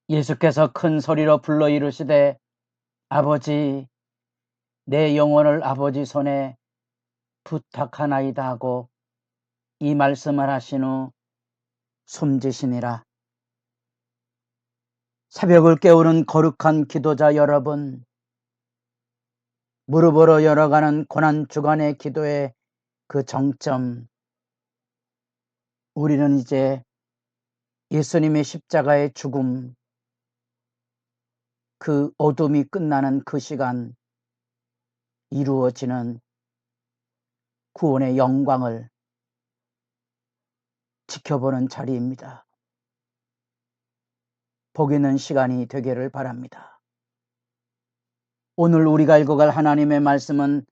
예수께서 큰 소리로 불러 이르시되 아버지 내 영혼을 아버지 손에 부탁하나이다 하고 이 말씀을 하신 후 숨지시니라. 새벽을 깨우는 거룩한 기도자 여러분, 무릎으로 열어가는 고난주간의 기도의 그 정점, 우리는 이제 예수님의 십자가의 죽음, 그 어둠이 끝나는 그 시간 이루어지는 구원의 영광을 지켜보는 자리입니다. 복 있는 시간이 되기를 바랍니다. 오늘 우리가 읽어갈 하나님의 말씀은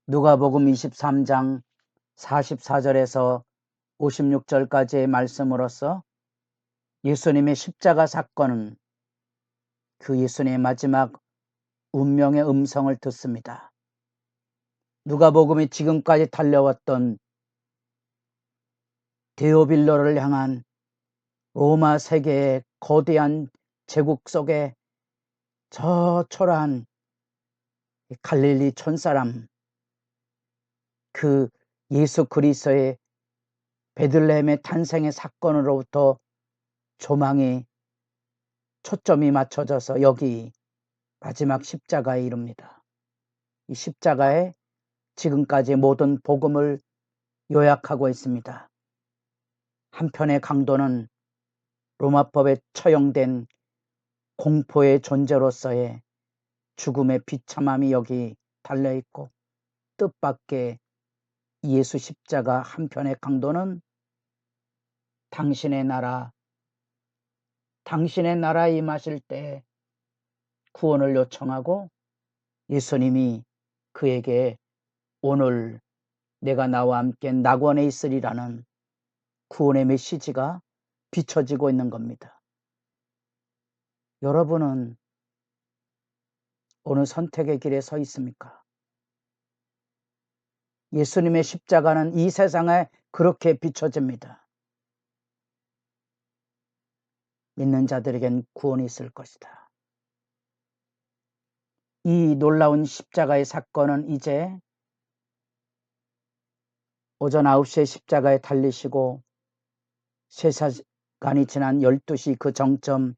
누가복음 23장 44절에서 56절까지의 말씀으로서 예수님의 십자가 사건은 그 예수님의 마지막 운명의 음성을 듣습니다. 누가복음이 지금까지 달려왔던 데오빌로를 향한 로마 세계의 거대한 제국 속에 저 초라한 갈릴리 촌사람, 그 예수 그리스도의 베들레헴의 탄생의 사건으로부터 조망이 초점이 맞춰져서 여기 마지막 십자가에 이릅니다. 이 십자가에 지금까지 모든 복음을 요약하고 있습니다. 한편의 강도는 로마법에 처형된 공포의 존재로서의 죽음의 비참함이 여기 달려있고, 뜻밖의 예수 십자가 한편의 강도는 당신의 나라에 임하실 때 구원을 요청하고 예수님이 그에게 오늘 내가 나와 함께 낙원에 있으리라는 구원의 메시지가 비춰지고 있는 겁니다. 여러분은 어느 선택의 길에 서 있습니까? 예수님의 십자가는 이 세상에 그렇게 비춰집니다. 믿는 자들에겐 구원이 있을 것이다. 이 놀라운 십자가의 사건은 이제 오전 9시에 십자가에 달리시고 3시간이 지난 12시 그 정점,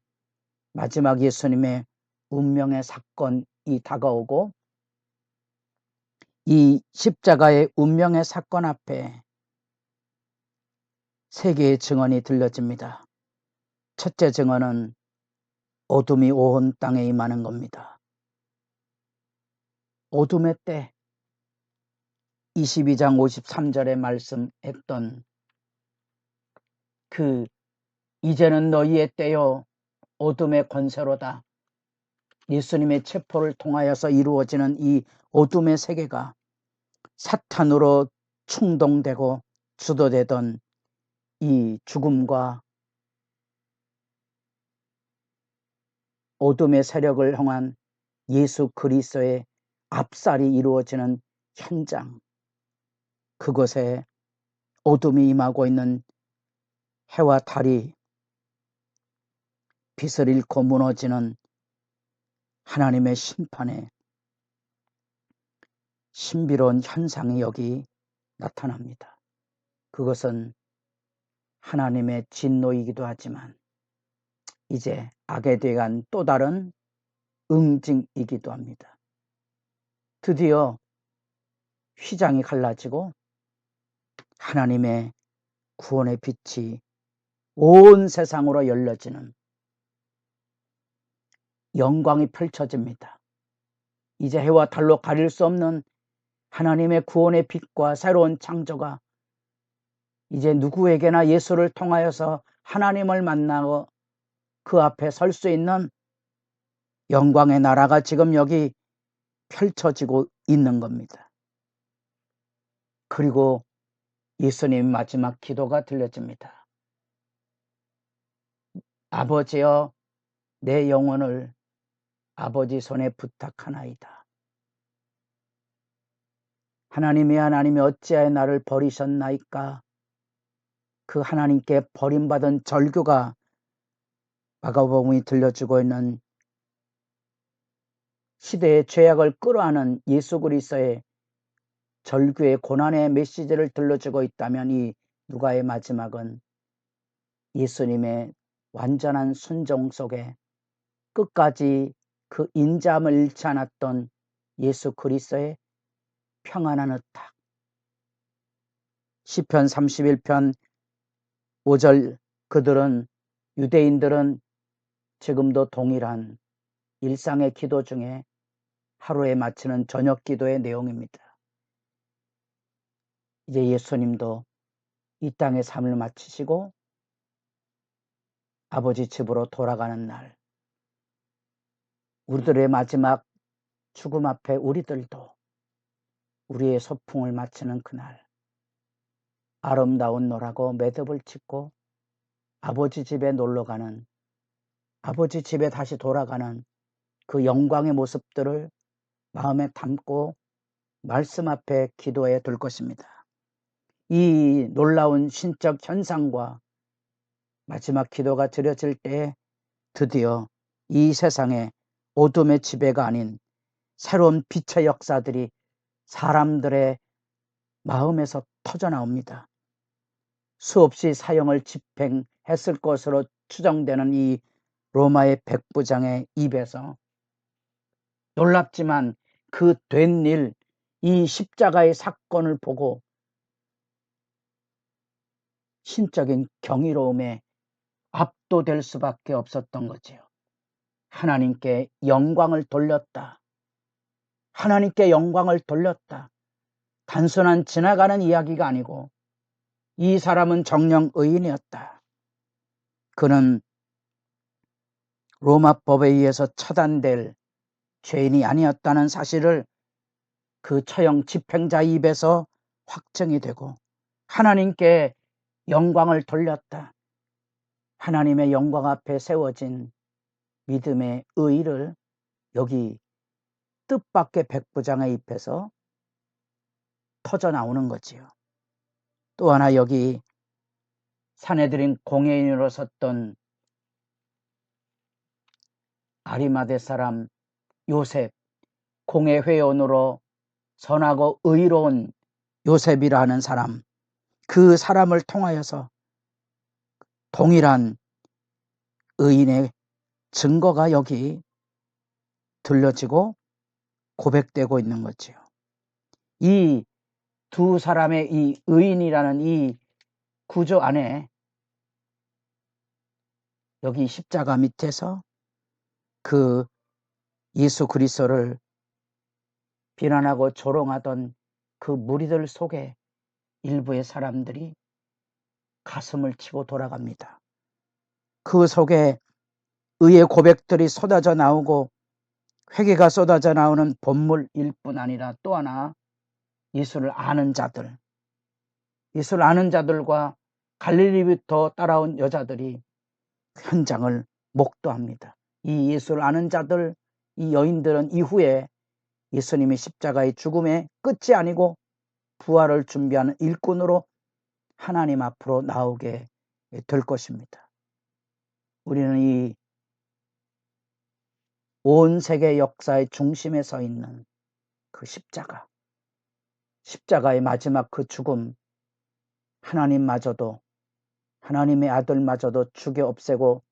마지막 예수님의 운명의 사건이 다가오고, 이 십자가의 운명의 사건 앞에 세 개의 증언이 들려집니다. 첫째 증언은 어둠이 온 땅에 임하는 겁니다. 어둠의 때, 22장 53절에 말씀했던 그 이제는 너희의 때요 어둠의 권세로다. 예수님의 체포를 통하여서 이루어지는 이 어둠의 세계가 사탄으로 충동되고 주도되던 이 죽음과 어둠의 세력을 향한 예수 그리스도의 압살이 이루어지는 현장, 그곳에 어둠이 임하고 있는 해와 달이 빛을 잃고 무너지는 하나님의 심판의 신비로운 현상이 여기 나타납니다. 그것은 하나님의 진노이기도 하지만 이제 악에 대한 또 다른 응징이기도 합니다. 드디어 휘장이 갈라지고 하나님의 구원의 빛이 온 세상으로 열려지는 영광이 펼쳐집니다. 이제 해와 달로 가릴 수 없는 하나님의 구원의 빛과 새로운 창조가 이제 누구에게나 예수를 통하여서 하나님을 만나고 그 앞에 설 수 있는 영광의 나라가 지금 여기 펼쳐지고 있는 겁니다. 그리고 예수님 마지막 기도가 들려집니다. 아버지여 내 영혼을 아버지 손에 부탁하나이다. 하나님이 어찌하여 나를 버리셨나이까? 그 하나님께 버림받은 절규가 마가복음이 들려주고 있는 시대의 죄악을 끌어안은 예수 그리스도의 절규의 고난의 메시지를 들려주고 있다면 이 누가의 마지막은 예수님의 완전한 순종 속에 끝까지 그 인자함을 잃지 않았던 예수 그리스도의 평안한 의탁. 시편 31편 5절 그들은 유대인들은 지금도 동일한 일상의 기도 중에 하루에 마치는 저녁 기도의 내용입니다. 이제 예수님도 이 땅의 삶을 마치시고 아버지 집으로 돌아가는 날, 우리들의 마지막 죽음 앞에 우리들도 우리의 소풍을 마치는 그날, 아름다운 노라고 매듭을 짓고 아버지 집에 놀러가는, 아버지 집에 다시 돌아가는 그 영광의 모습들을 마음에 담고 말씀 앞에 기도해 둘 것입니다. 이 놀라운 신적 현상과 마지막 기도가 드려질 때 드디어 이 세상에 어둠의 지배가 아닌 새로운 빛의 역사들이 사람들의 마음에서 터져나옵니다. 수없이 사형을 집행했을 것으로 추정되는 이 로마의 백부장의 입에서 놀랍지만 그 된 일, 이 십자가의 사건을 보고 신적인 경이로움에 압도될 수밖에 없었던 거지요. 하나님께 영광을 돌렸다. 하나님께 영광을 돌렸다. 단순한 지나가는 이야기가 아니고 이 사람은 정령 의인이었다. 그는 로마법에 의해서 처단될 죄인이 아니었다는 사실을 그 처형 집행자 입에서 확정이 되고 하나님께 영광을 돌렸다. 하나님의 영광 앞에 세워진 믿음의 의의를 여기 뜻밖의 백부장의 입에서 터져 나오는 거지요. 또 하나 여기 사내들인 공회인으로 섰던 아리마대 사람 요셉, 공회 회원으로 선하고 의로운 요셉이라 하는 사람, 그 사람을 통하여서 동일한 의인의 증거가 여기 들려지고 고백되고 있는 거지요. 이 두 사람의 이 의인이라는 이 구조 안에 여기 십자가 밑에서 그 예수 그리스도를 비난하고 조롱하던 그 무리들 속에 일부의 사람들이 가슴을 치고 돌아갑니다. 그 속에 의의 고백들이 쏟아져 나오고 회개가 쏟아져 나오는 본물일 뿐 아니라 또 하나 예수를 아는 자들, 예수를 아는 자들과 갈릴리부터 따라온 여자들이 현장을 목도합니다. 이 예수를 아는 자들, 이 여인들은 이후에 예수님의 십자가의 죽음의 끝이 아니고 부활을 준비하는 일꾼으로 하나님 앞으로 나오게 될 것입니다. 우리는 이 온 세계 역사의 중심에 서 있는 그 십자가, 십자가의 마지막 그 죽음, 하나님마저도, 하나님의 아들마저도 죽여 없애고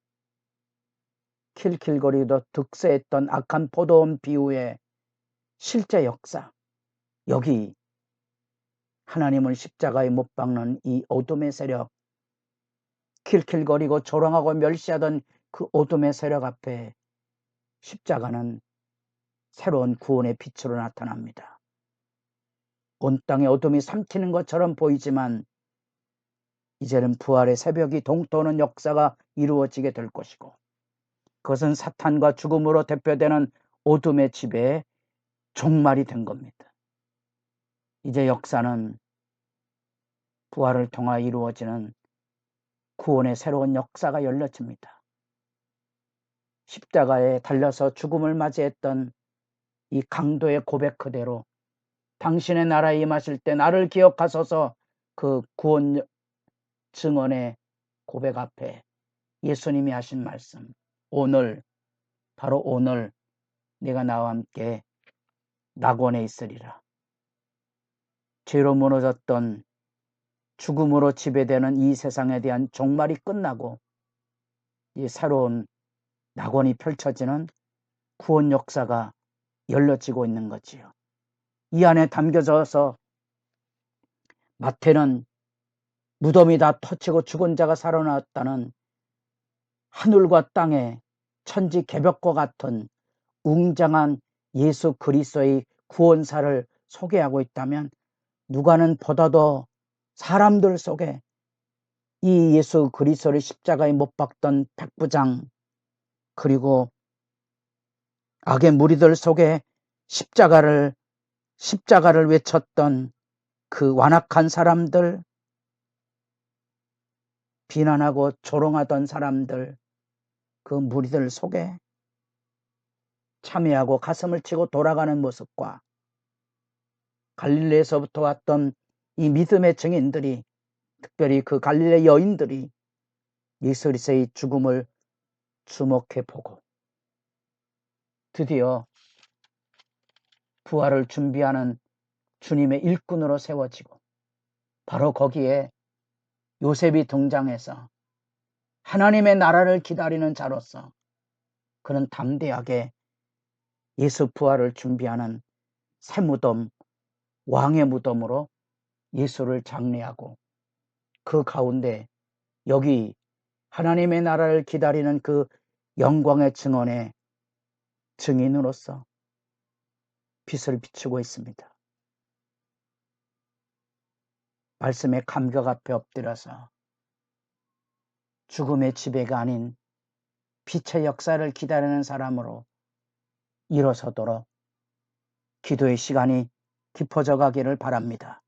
킬킬거리도 득세했던 악한 포도원 비유의 실제 역사, 여기 하나님을 십자가에 못 박는 이 어둠의 세력, 킬킬거리고 조롱하고 멸시하던 그 어둠의 세력 앞에 십자가는 새로운 구원의 빛으로 나타납니다. 온 땅의 어둠이 삼키는 것처럼 보이지만 이제는 부활의 새벽이 동토하는 역사가 이루어지게 될 것이고 그것은 사탄과 죽음으로 대표되는 어둠의 지배의 종말이 된 겁니다. 이제 역사는 부활을 통하여 이루어지는 구원의 새로운 역사가 열려집니다. 십자가에 달려서 죽음을 맞이했던 이 강도의 고백 그대로 당신의 나라에 임하실 때 나를 기억하소서 그 구원 증언의 고백 앞에 예수님이 하신 말씀, 오늘, 바로 오늘 내가 나와 함께 낙원에 있으리라. 죄로 무너졌던, 죽음으로 지배되는 이 세상에 대한 종말이 끝나고 이 새로운 낙원이 펼쳐지는 구원 역사가 열려지고 있는 거지요. 이 안에 담겨져서 마태는 무덤이 다 터치고 죽은 자가 살아났다는 하늘과 땅의 천지 개벽과 같은 웅장한 예수 그리스도의 구원사를 소개하고 있다면, 누가는 보다도 사람들 속에 이 예수 그리스도를 십자가에 못 박던 백부장, 그리고 악의 무리들 속에 십자가를 외쳤던 그 완악한 사람들, 비난하고 조롱하던 사람들, 그 무리들 속에 참여하고 가슴을 치고 돌아가는 모습과, 갈릴레에서부터 왔던 이 믿음의 증인들이, 특별히 그 갈릴레 여인들이 예수 그리스도의 죽음을 주목해 보고 드디어 부활을 준비하는 주님의 일꾼으로 세워지고, 바로 거기에 요셉이 등장해서 하나님의 나라를 기다리는 자로서 그는 담대하게 예수 부활을 준비하는 새 무덤, 왕의 무덤으로 예수를 장례하고, 그 가운데 여기 하나님의 나라를 기다리는 그 영광의 증언의 증인으로서 빛을 비추고 있습니다. 말씀의 감격 앞에 엎드려서 죽음의 지배가 아닌 빛의 역사를 기다리는 사람으로 일어서도록 기도의 시간이 깊어져 가기를 바랍니다.